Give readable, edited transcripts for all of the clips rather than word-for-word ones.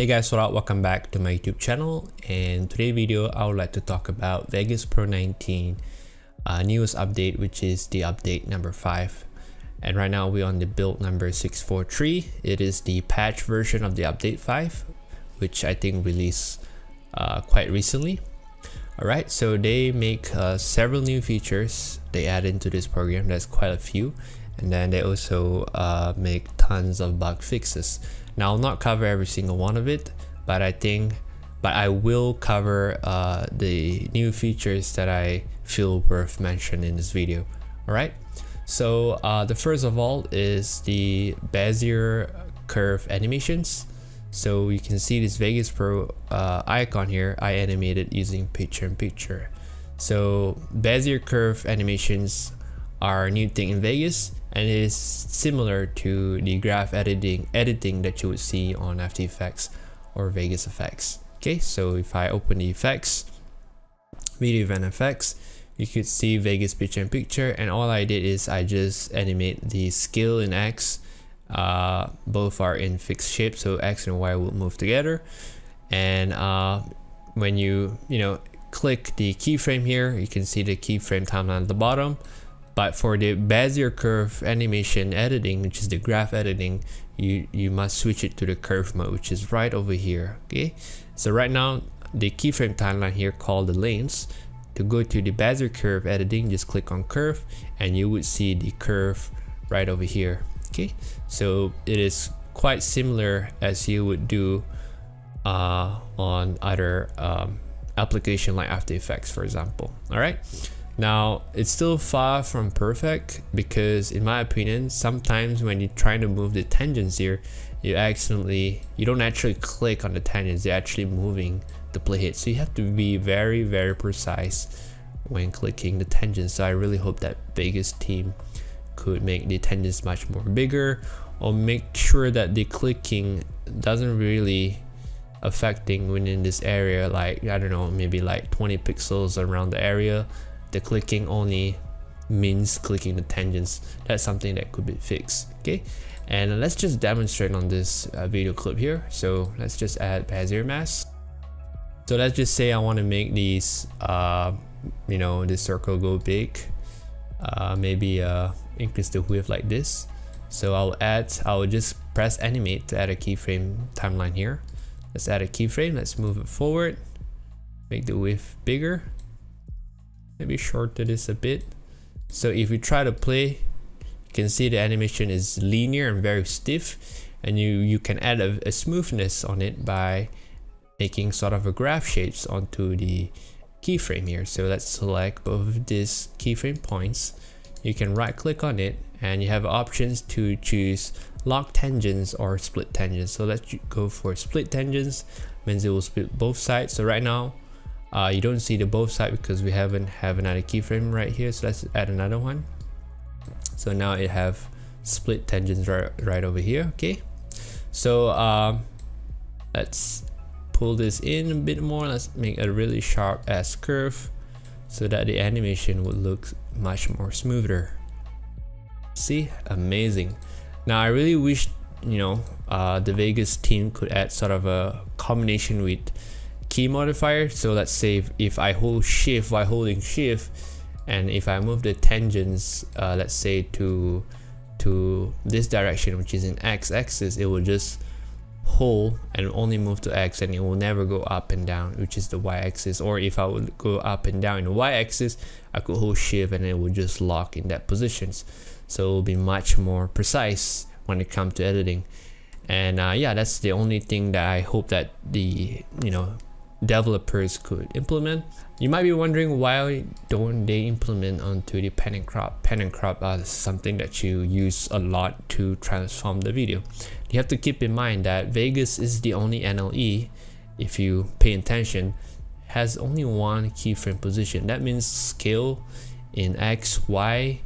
Hey guys, what up? Welcome back to my YouTube channel, and today's video I would like to talk about Vegas Pro 19 newest update, which is the update number 5. And right now we're on the build number 643. It is the patch version of the update 5, which I think released quite recently. Alright, so they make several new features they add into this program. That's quite a few, and then they also make tons of bug fixes. Now I'll not cover every single one of it, but I will cover the new features that I feel worth mentioning in this video. Alright, so the first of all is the Bezier curve animations. So you can see this Vegas Pro icon here. I animated using picture-in-picture. So Bezier curve animations are a new thing in Vegas, and it is similar to the graph editing that you would see on After Effects or Vegas effects. Okay, so if I open the effects, video event effects, you could see Vegas picture-in-picture, and all I did is I just animate the scale in X. Both are in fixed shape, so X and Y will move together. And when you click the keyframe here, you can see the keyframe timeline at the bottom. But for the Bezier curve animation editing, which is the graph editing, you must switch it to the curve mode, which is right over here. Okay, so right now the keyframe timeline here called the lanes. To go to the Bezier curve editing, just click on curve and you would see the curve right over here. Okay, so it is quite similar as you would do on other application like After Effects, for example. All right, now it's still far from perfect, because in my opinion, sometimes when you're trying to move the tangents here, you don't actually click on the tangents, they're actually moving the playhead. So you have to be very, very precise when clicking the tangents. So I really hope that Vegas team could make the tangents much more bigger, or make sure that the clicking doesn't really affecting within this area, like I don't know, maybe like 20 pixels around the area. The clicking only means clicking the tangents. That's something that could be fixed. Okay, and let's just demonstrate on this video clip here. So let's just add Bezier mask. So let's just say I want to make these this circle go big. Maybe increase the width like this. So I'll just press animate to add a keyframe timeline here. Let's add a keyframe. Let's move it forward, make the width bigger, maybe shorten this a bit. So if you try to play, you can see the animation is linear and very stiff, and you can add a smoothness on it by making sort of a graph shapes onto the keyframe here. So let's select both of these keyframe points. You can right click on it and you have options to choose lock tangents or split tangents. So let's go for split tangents, means it will split both sides. So right now you don't see the both side because we have another keyframe right here. So let's add another one. So now it have split tangents right over here. Okay, so let's pull this in a bit more. Let's make a really sharp S curve so that the animation would look much more smoother. See, amazing. Now I really wish the Vegas team could add sort of a combination with key modifier. So let's say if I hold shift while holding shift, and if I move the tangents let's say to this direction, which is in X axis, it will just hold and only move to X, and it will never go up and down, which is the Y axis. Or if I would go up and down in the Y axis, I could hold shift and it will just lock in that positions. So it will be much more precise when it comes to editing. And yeah, that's the only thing that I hope that the developers could implement. You might be wondering, why don't they implement onto the pan and crop? Pan and crop is something that you use a lot to transform the video. You have to keep in mind that Vegas is the only NLE, if you pay attention, has only one keyframe position. That means scale in X, Y,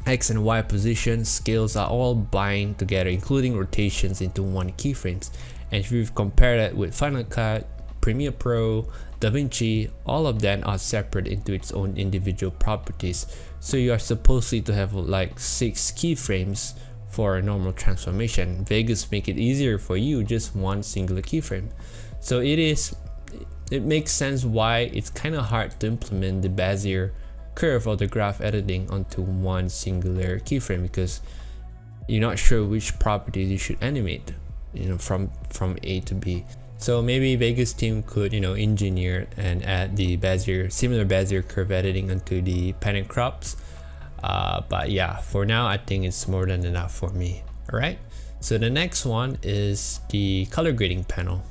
X and Y position scales are all bind together, including rotations, into one keyframes. And if you compare that with Final Cut, Premiere Pro, Davinci, all of them are separate into its own individual properties. So you are supposedly to have like 6 keyframes for a normal transformation. Vegas make it easier for you, just one singular keyframe. So it makes sense why it's kind of hard to implement the Bezier curve or the graph editing onto one singular keyframe, because you're not sure which properties you should animate, from A to B. So maybe Vegas team could, engineer and add the similar Bezier curve editing onto the pen and crops. But yeah, for now I think it's more than enough for me. All right, so the next one is the color grading panel.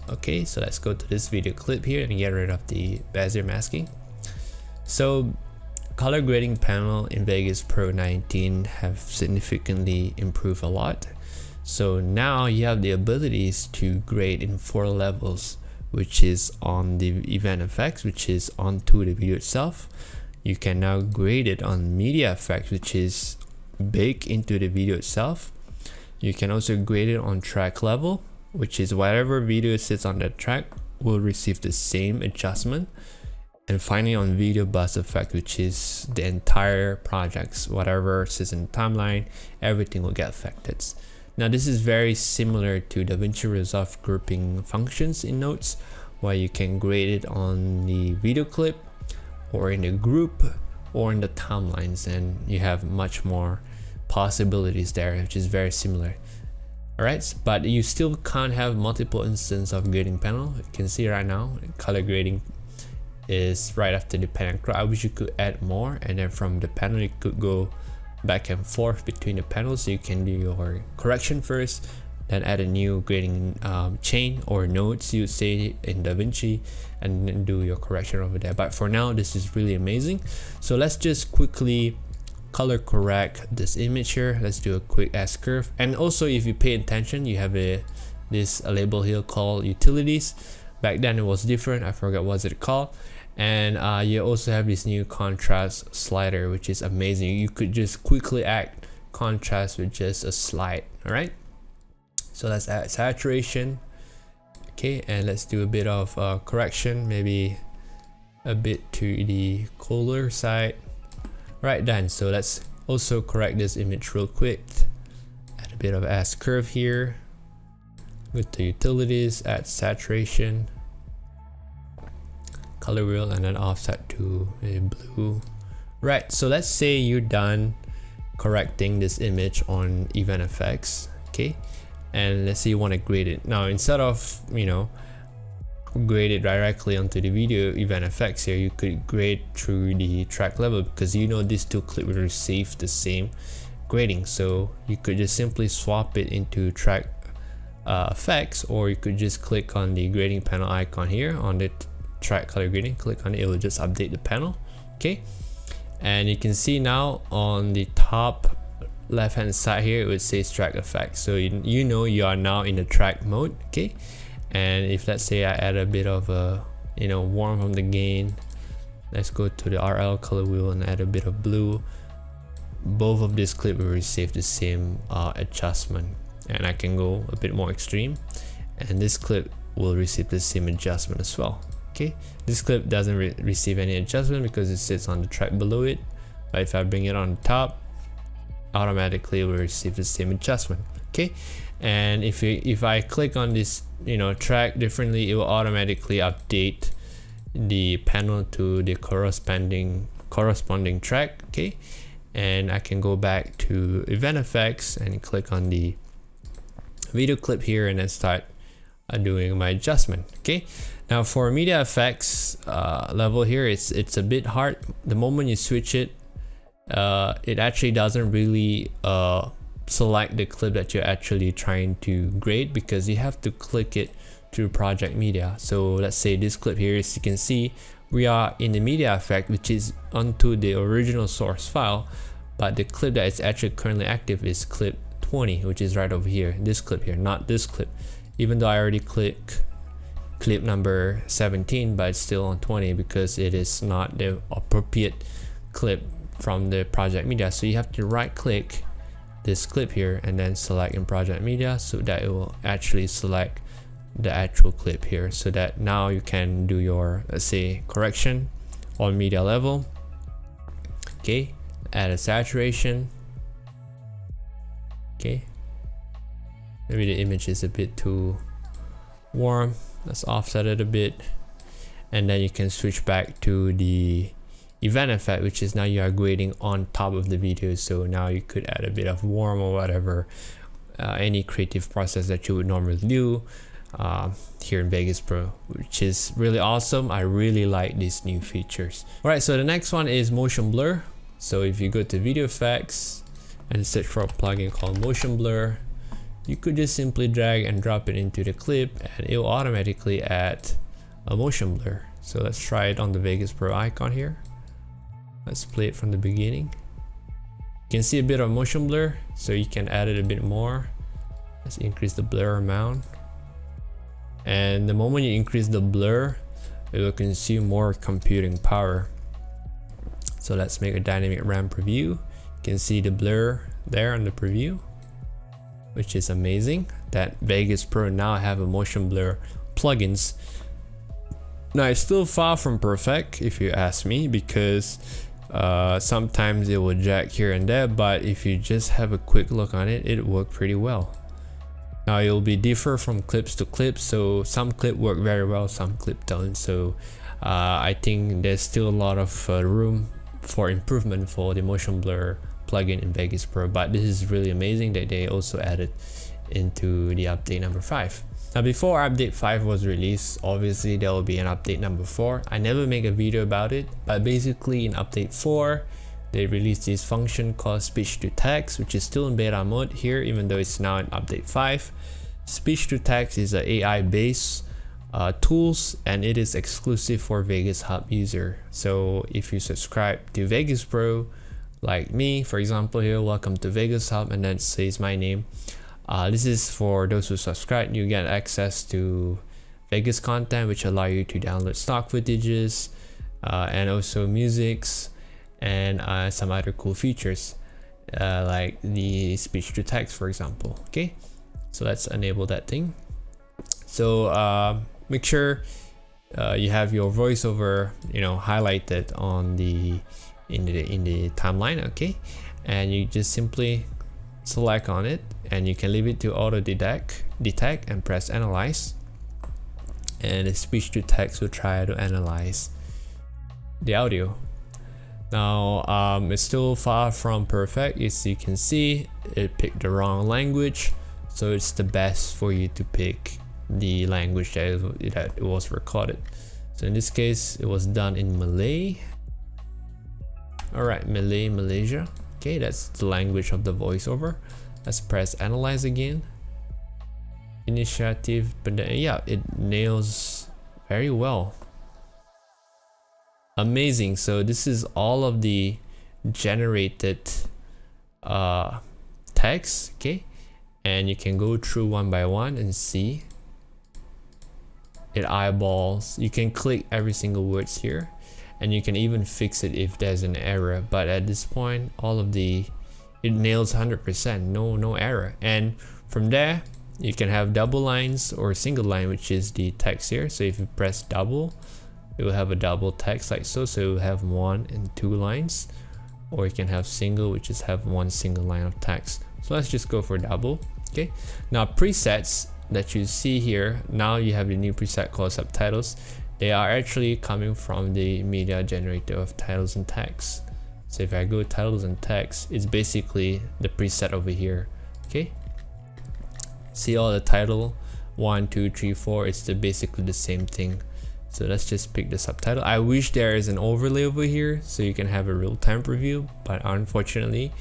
Okay, so let's go to this video clip here and get rid of the Bezier masking. So color grading panel in Vegas Pro 19 have significantly improved a lot. So now you have the abilities to grade in 4 levels, which is on the event effects, which is onto the video itself. You can now grade it on media effects, which is baked into the video itself. You can also grade it on track level, which is whatever video sits on that track will receive the same adjustment. And finally on video bus effect, which is the entire projects, whatever sits in the timeline, everything will get affected. Now this is very similar to Davinci Resolve grouping functions in notes, where you can grade it on the video clip or in the group or in the timelines, and you have much more possibilities there, which is very similar. Alright, but you still can't have multiple instances of grading panel. You can see right now color grading is right after the pen and crop. I wish you could add more, and then from the panel you could go back and forth between the panels, so you can do your correction first, then add a new grading chain or nodes you say in Davinci, and then do your correction over there. But for now this is really amazing. So let's just quickly color correct this image here. Let's do a quick S curve. And also, if you pay attention, you have this label here called utilities. Back then it was different, I forgot what it called. And you also have this new contrast slider, which is amazing. You could just quickly add contrast with just a slide. All right, so let's add saturation. Okay, and let's do a bit of correction, maybe a bit to the color side. Right then, so let's also correct this image real quick. Add a bit of S curve here. With the utilities, add saturation, color wheel, and then offset to a blue. Right, so let's say you're done correcting this image on event effects. Okay, and let's say you want to grade it. Now instead of grade it directly onto the video event effects here, you could grade through the track level, because these two clips will receive the same grading. So you could just simply swap it into track effects, or you could just click on the grading panel icon here on the track color grading, click on it, it will just update the panel. Okay, and you can see now on the top left hand side here it would say track effects, so you are now in the track mode. Okay, and if let's say I add a bit of a warm from the gain, let's go to the RL color wheel and add a bit of blue, both of these clips will receive the same adjustment. And I can go a bit more extreme, and this clip will receive the same adjustment as well. Okay, this clip doesn't receive any adjustment because it sits on the track below it, but if I bring it on the top, automatically it will receive the same adjustment. Okay, and if I click on this track differently, it will automatically update the panel to the corresponding track. Okay, and I can go back to event effects and click on the video clip here and then start doing my adjustment. Okay, now for media effects level here, it's a bit hard. The moment you switch it, it actually doesn't really select the clip that you're actually trying to grade, because you have to click it through project media. So let's say this clip here, as you can see, we are in the media effect, which is onto the original source file, but the clip that is actually currently active is clip 20, which is right over here, this clip here, not this clip, even though I already clicked clip number 17, but it's still on 20 because it is not the appropriate clip from the project media. So you have to right click this clip here and then select in project media, so that it will actually select the actual clip here, so that now you can do your, let's say, correction on media level. Okay, add a saturation, Okay, maybe the image is a bit too warm. Let's offset it a bit, and then you can switch back to the event effect, which is now you are grading on top of the video. So now you could add a bit of warm or whatever, any creative process that you would normally do here in Vegas Pro, which is really awesome. I really like these new features. All right, so the next one is motion blur. So if you go to video effects and search for a plugin called motion blur, you could just simply drag and drop it into the clip and it will automatically add a motion blur. So let's try it on the Vegas Pro icon here. Let's play it from the beginning. You can see a bit of motion blur, so you can add it a bit more. Let's increase the blur amount. And the moment you increase the blur, it will consume more computing power. So let's make a dynamic RAM preview. You can see the blur there on the preview, which is amazing that Vegas Pro now have a motion blur plugins. Now it's still far from perfect if you ask me, because sometimes it will jack here and there, but if you just have a quick look on it, it worked pretty well. Now it will be differ from clips to clips, so some clip work very well, some clip don't. So I think there's still a lot of room for improvement for the motion blur plugin in Vegas Pro, but this is really amazing that they also added into the update number 5. Now before update 5 was released, obviously there will be an update number 4. I never make a video about it, but basically in update 4 they released this function called speech to text, which is still in beta mode here, even though it's now in update 5. Speech to text is an AI based tools, and it is exclusive for Vegas Hub user. So if you subscribe to Vegas Pro like me, for example, here, welcome to Vegas Hub, and then it says my name. This is for those who subscribe. You get access to Vegas content, which allow you to download stock footages and also musics and some other cool features like the speech to text, for example. Okay, so let's enable that thing. So make sure you have your voiceover, highlighted on the in the timeline. Okay, and you just simply select on it, and you can leave it to auto detect and press analyze, and the speech to text will try to analyze the audio. Now it's still far from perfect. As you can see, it picked the wrong language, so it's the best for you to pick the language that it was recorded. So in this case, it was done in Malay. All right, Malay, Malaysia. Okay, that's the language of the voiceover. Let's press analyze again. Initiative, but yeah, it nails very well. Amazing. So this is all of the generated text. Okay, and you can go through one by one and see it eyeballs. You can click every single words here, and you can even fix it if there's an error, but at this point it nails 100%, no error. And from there you can have double lines or single line, which is the text here. So if you press double, it will have a double text like so, so it will have 1 and 2 lines, or you can have single, which is have 1 single line of text. So let's just go for double. Okay, now presets that you see here, now you have the new preset called subtitles. They are actually coming from the media generator of titles and text. So if I go titles and text, it's basically the preset over here. Okay, see all the title 1, 2, 3, 4, it's basically the same thing. So let's just pick the subtitle. I wish there is an overlay over here so you can have a real-time preview, but unfortunately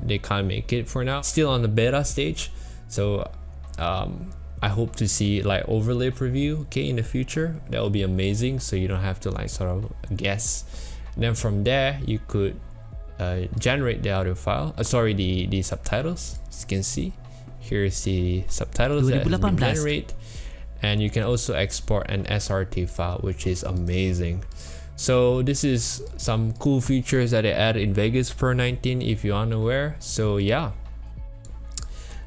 they can't make it for now. Still on the beta stage, so I hope to see like overlay preview, okay, in the future. That will be amazing, so you don't have to like sort of guess. And then from there you could generate the audio file, the subtitles. As you can see, here's the subtitles that has been generated, and you can also export an SRT file, which is amazing. So this is some cool features that they added in Vegas Pro 19 if you're unaware. So yeah,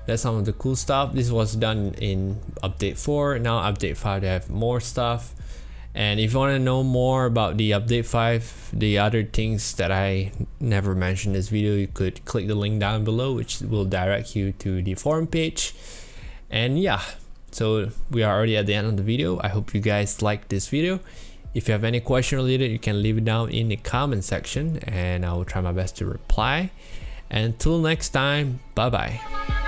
that's some of the cool stuff. This was done in update 4. Now update 5 they have more stuff, And if you want to know more about the update 5, the other things that I never mentioned in this video, you could click the link down below, which will direct you to the forum page. And yeah, so we are already at the end of the video. I hope you guys liked this video. If you have any question related, you can leave it down in the comment section and I will try my best to reply. Until next time, bye bye.